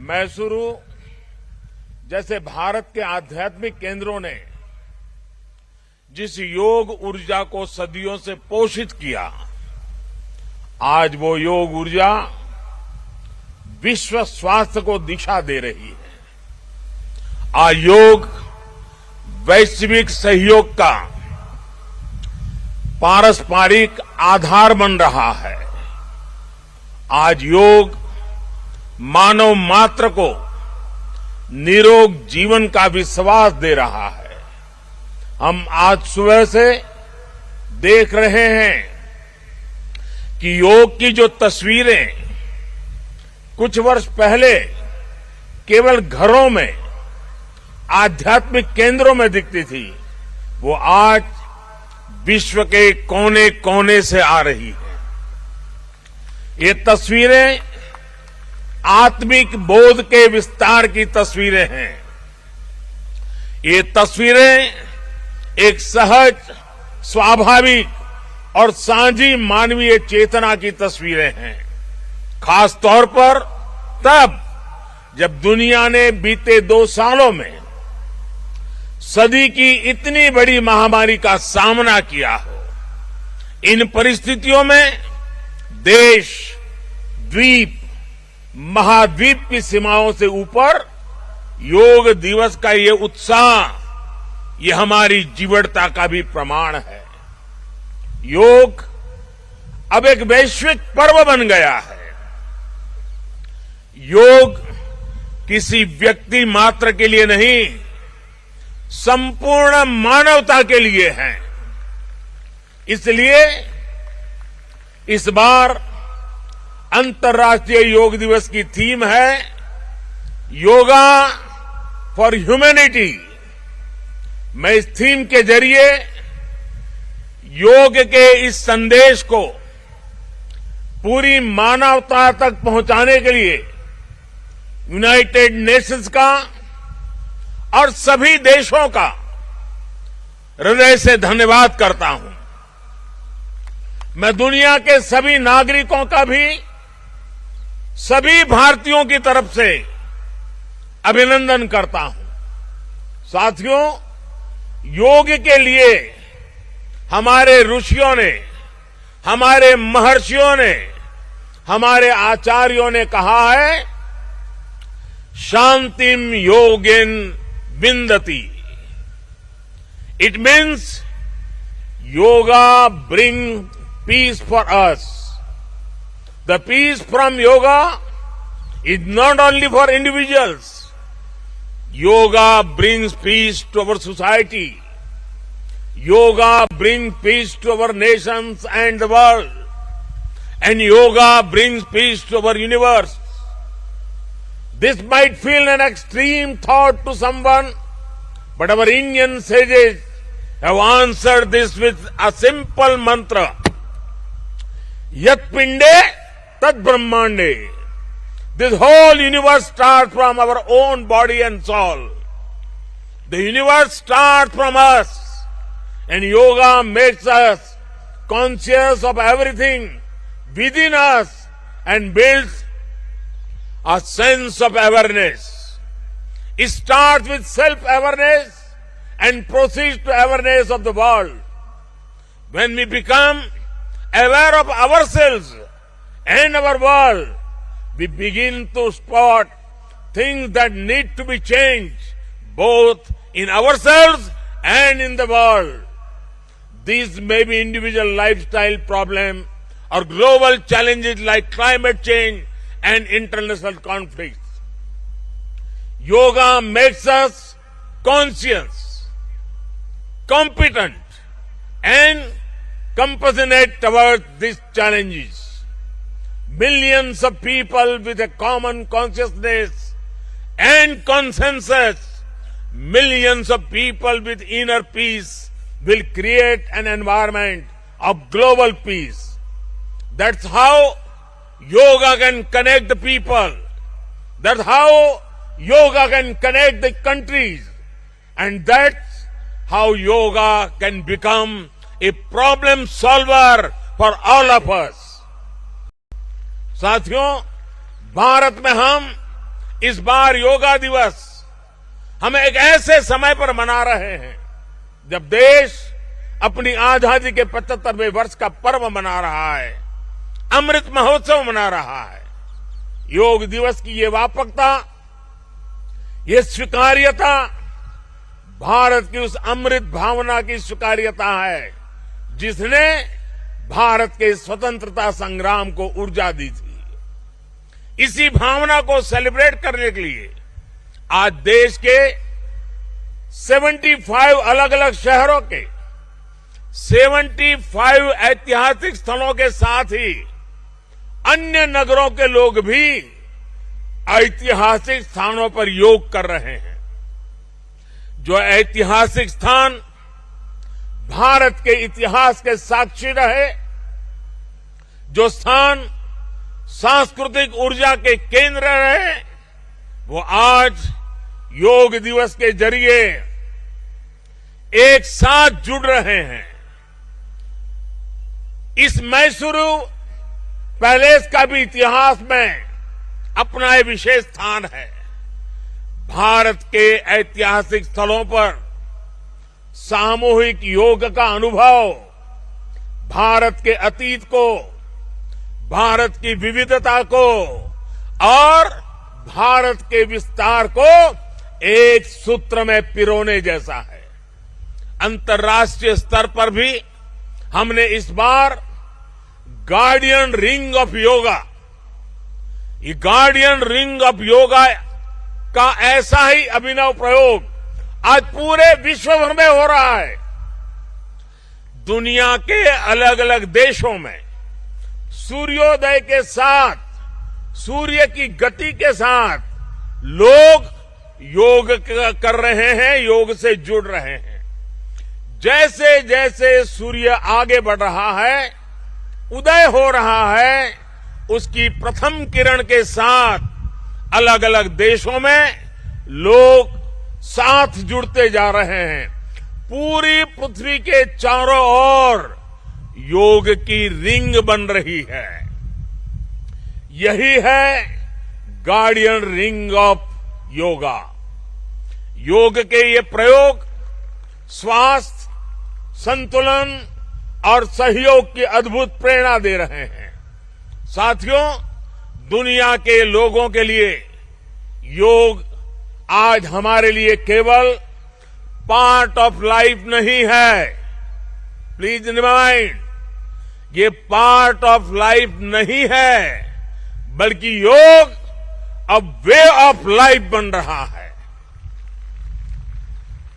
मैसूरू जैसे भारत के आध्यात्मिक केंद्रों ने जिस योग ऊर्जा को सदियों से पोषित किया, आज वो योग ऊर्जा विश्व स्वास्थ्य को दिशा दे रही है। आज योग वैश्विक सहयोग का पारस्परिक आधार बन रहा है। आज योग मानव मात्र को निरोग जीवन का विश्वास दे रहा है। हम आज सुबह से देख रहे हैं कि योग की जो तस्वीरें कुछ वर्ष पहले केवल घरों में, आध्यात्मिक केंद्रों में दिखती थी, वो आज विश्व के कोने कोने से आ रही है। ये तस्वीरें आत्मिक बोध के विस्तार की तस्वीरें हैं। ये तस्वीरें एक सहज, स्वाभाविक और साझी मानवीय चेतना की तस्वीरें हैं। खास तौर पर तब जब दुनिया ने बीते 2 सालों में सदी की इतनी बड़ी महामारी का सामना किया हो। इन परिस्थितियों में देश, द्वीप, महाद्वीप की सीमाओं से ऊपर योग दिवस का ये उत्साह, ये हमारी जीवटता का भी प्रमाण है। योग अब एक वैश्विक पर्व बन गया है। योग किसी व्यक्ति मात्र के लिए नहीं, संपूर्ण मानवता के लिए है। इसलिए इस बार अंतर्राष्ट्रीय योग दिवस की थीम है योगा फॉर ह्यूमैनिटी। मैं इस थीम के जरिए योग के इस संदेश को पूरी मानवता तक पहुंचाने के लिए यूनाइटेड नेशंस का और सभी देशों का हृदय से धन्यवाद करता हूं। मैं दुनिया के सभी नागरिकों का भी सभी भारतीयों की तरफ से अभिनंदन करता हूं। साथियों, योग के लिए हमारे ऋषियों ने, हमारे महर्षियों ने, हमारे आचार्यों ने कहा है, शांतिम योगेन विंदति। It means yoga brings peace for us. The peace from yoga is not only for individuals. Yoga brings peace to our society. Yoga brings peace to our nations and the world. And yoga brings peace to our universe. This might feel an extreme thought to someone, but our Indian sages have answered this with a simple mantra. Yat pinde tad brahmande. This whole universe starts from our own body and soul. The universe starts from us, and yoga makes us conscious of everything within us and builds a sense of awareness. It starts with self-awareness and proceeds to awareness of the world. When we become aware of ourselves and our world, we begin to spot things that need to be changed, both in ourselves and in the world. These may be individual lifestyle problems or global challenges like climate change and international conflicts. Yoga makes us conscious, competent, and compassionate towards these challenges. Millions of people with a common consciousness and consensus, millions of people with inner peace will create an environment of global peace. That's how yoga can connect the people. That's how yoga can connect the countries. And that's how yoga can become a problem solver for all of us. साथियों, भारत में हम इस बार योगा दिवस हम एक ऐसे समय पर मना रहे हैं जब देश अपनी आजादी के 75वें वर्ष का पर्व मना रहा है, अमृत महोत्सव मना रहा है। योग दिवस की ये व्यापकता, ये स्वीकार्यता भारत की उस अमृत भावना की स्वीकार्यता है जिसने भारत के स्वतंत्रता संग्राम को ऊर्जा दी थी। इसी भावना को सेलिब्रेट करने के लिए आज देश के 75 अलग अलग शहरों के 75 ऐतिहासिक स्थलों के साथ ही अन्य नगरों के लोग भी ऐतिहासिक स्थानों पर योग कर रहे हैं। जो ऐतिहासिक स्थान भारत के इतिहास के साक्षी रहे, जो स्थान सांस्कृतिक ऊर्जा के केंद्र रहे, वो आज योग दिवस के जरिए एक साथ जुड़ रहे हैं। इस मैसूरू पैलेस का भी इतिहास में अपना एक विशेष स्थान है। भारत के ऐतिहासिक स्थलों पर सामूहिक योग का अनुभव भारत के अतीत को, भारत की विविधता को और भारत के विस्तार को एक सूत्र में पिरोने जैसा है। अंतर्राष्ट्रीय स्तर पर भी हमने इस बार गार्डियन रिंग ऑफ योगा, ये गार्डियन रिंग ऑफ योगा का ऐसा ही अभिनव प्रयोग आज पूरे विश्व भर में हो रहा है। दुनिया के अलग अलग देशों में सूर्योदय के साथ, सूर्य की गति के साथ लोग योग कर रहे हैं, योग से जुड़ रहे हैं। जैसे जैसे सूर्य आगे बढ़ रहा है, उदय हो रहा है, उसकी प्रथम किरण के साथ अलग अलग देशों में लोग साथ जुड़ते जा रहे हैं। पूरी पृथ्वी के चारों ओर योग की रिंग बन रही है। यही है गार्डियन रिंग ऑफ योगा। योग के ये प्रयोग स्वास्थ्य, संतुलन और सहयोग की अद्भुत प्रेरणा दे रहे हैं। साथियों, दुनिया के लोगों के लिए योग आज हमारे लिए केवल पार्ट ऑफ लाइफ नहीं है। प्लीज रिमाइंड, ये पार्ट ऑफ लाइफ नहीं है, बल्कि योग अब वे ऑफ लाइफ बन रहा है।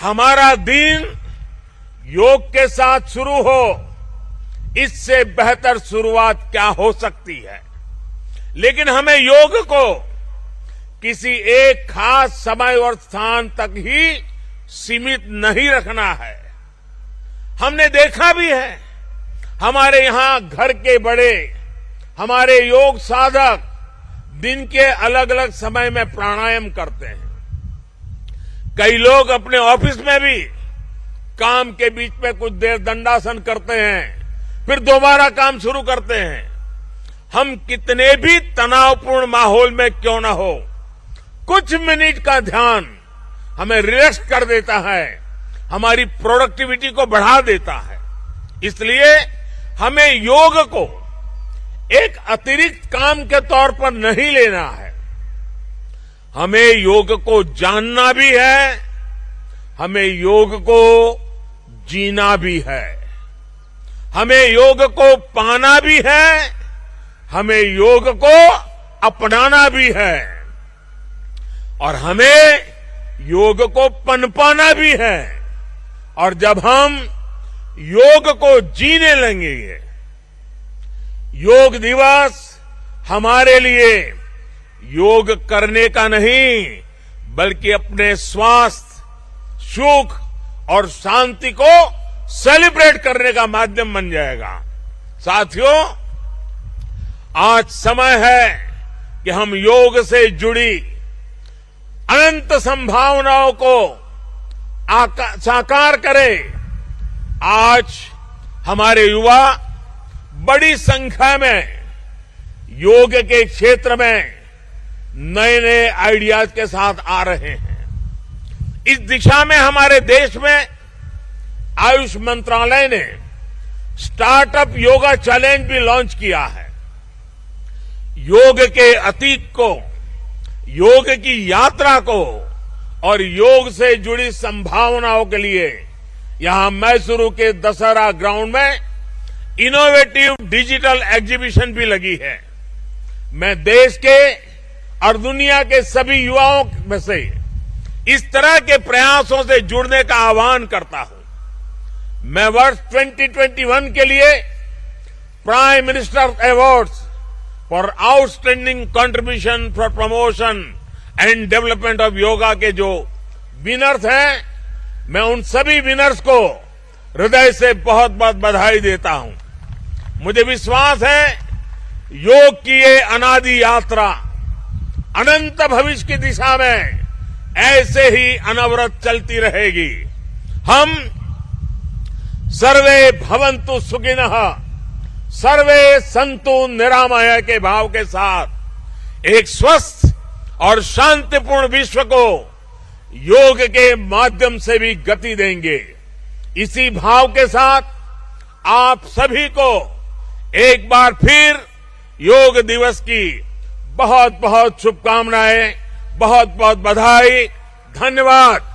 हमारा दिन योग के साथ शुरू हो, इससे बेहतर शुरुआत क्या हो सकती है। लेकिन हमें योग को किसी एक खास समय और स्थान तक ही सीमित नहीं रखना है। हमने देखा भी है, हमारे यहां घर के बड़े, हमारे योग साधक दिन के अलग अलग समय में प्राणायाम करते हैं। कई लोग अपने ऑफिस में भी काम के बीच में कुछ देर दंडासन करते हैं, फिर दोबारा काम शुरू करते हैं। हम कितने भी तनावपूर्ण माहौल में क्यों न हो, कुछ मिनट का ध्यान हमें रिलैक्स कर देता है, हमारी प्रोडक्टिविटी को बढ़ा देता है। इसलिए हमें योग को एक अतिरिक्त काम के तौर पर नहीं लेना है। हमें योग को जानना भी है, हमें योग को जीना भी है। हमें योग को पाना भी है, हमें योग को अपनाना भी है, और हमें योग को पनपाना भी है। और जब हम योग को जीने लगेंगे, योग दिवस हमारे लिए योग करने का नहीं, बल्कि अपने स्वास्थ्य, सुख और शांति को सेलिब्रेट करने का माध्यम बन जाएगा। साथियों, आज समय है कि हम योग से जुड़ी अनंत संभावनाओं को साकार करें। आज हमारे युवा बड़ी संख्या में योग के क्षेत्र में नए नए आइडियाज के साथ आ रहे हैं। इस दिशा में हमारे देश में आयुष मंत्रालय ने स्टार्टअप योगा चैलेंज भी लॉन्च किया है। योग के अतीत को, योग की यात्रा को और योग से जुड़ी संभावनाओं के लिए यहां मैसूरू के दशहरा ग्राउंड में इनोवेटिव डिजिटल एग्जीबिशन भी लगी है। मैं देश के और दुनिया के सभी युवाओं में से इस तरह के प्रयासों से जुड़ने का आह्वान करता हूं। मैं वर्ष 2021 के लिए prime minister awards for outstanding contribution for promotion and development of yoga के जो विनर्स हैं, मैं उन सभी विनर्स को हृदय से बहुत बहुत बधाई देता हूं। मुझे विश्वास है योग की ये अनादि यात्रा अनंत भविष्य की दिशा में ऐसे ही अनवरत चलती रहेगी। हम सर्वे भवन्तु सुखिनः, सर्वे सन्तु निरामय के भाव के साथ एक स्वस्थ और शांतिपूर्ण विश्व को योग के माध्यम से भी गति देंगे। इसी भाव के साथ आप सभी को एक बार फिर योग दिवस की बहुत बहुत शुभकामनाएं, बहुत बहुत बधाई, धन्यवाद।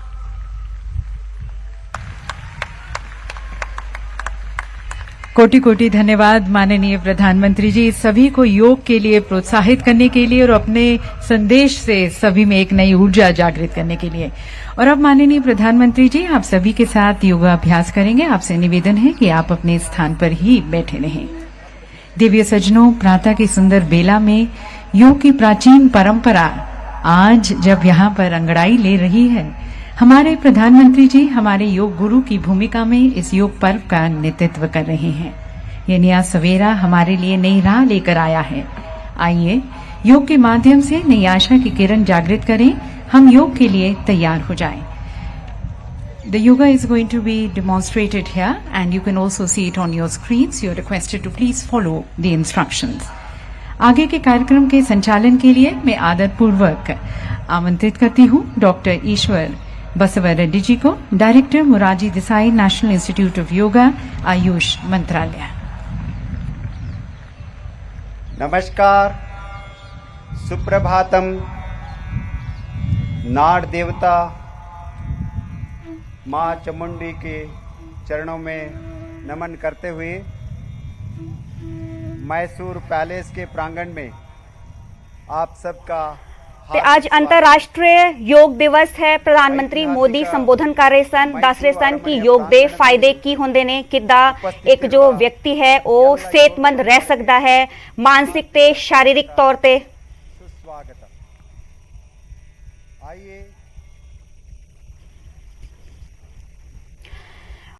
कोटि कोटि धन्यवाद माननीय प्रधानमंत्री जी, सभी को योग के लिए प्रोत्साहित करने के लिए और अपने संदेश से सभी में एक नई ऊर्जा जागृत करने के लिए। और अब माननीय प्रधानमंत्री जी आप सभी के साथ योगाभ्यास करेंगे। आपसे निवेदन है कि आप अपने स्थान पर ही बैठे रहें। दिव्य सज्जनों, प्रातः की सुंदर बेला में योग की प्राचीन परंपरा आज जब यहाँ पर अंगड़ाई ले रही है, हमारे प्रधानमंत्री जी हमारे योग गुरु की भूमिका में इस योग पर्व का नेतृत्व कर रहे हैं। ये नया सवेरा हमारे लिए नई राह लेकर आया है। आइए योग के माध्यम से नई आशा की किरण जागृत करें। हम योग के लिए तैयार हो जाएं। The yoga is going to be demonstrated here and you can also see it on your screens. You are requested to please follow the instructions. आगे के कार्यक्रम के संचालन के लिए मैं आदरपूर्वक आमंत्रित करती हूँ डॉक्टर ईश्वर बसवर रेड्डी जी को, director Morarji Desai national institute of yoga, Ayush मंत्रालय। नमस्कार, सुप्रभातम। नाड़ देवता माँ चामुंडी के चरणों में नमन करते हुए मैसूर पैलेस के प्रांगण में आप सबका आज अंतर्राष्ट्रीय योग दिवस है। प्रधानमंत्री मोदी संबोधन कर रहे सन, दस रहे सन कि योग दे फायदे की होंदे ने, किदा एक जो व्यक्ति है वो सेहतमंद रह सकता है मानसिक ते शारीरिक तौर पे। सुस्वागत। आइए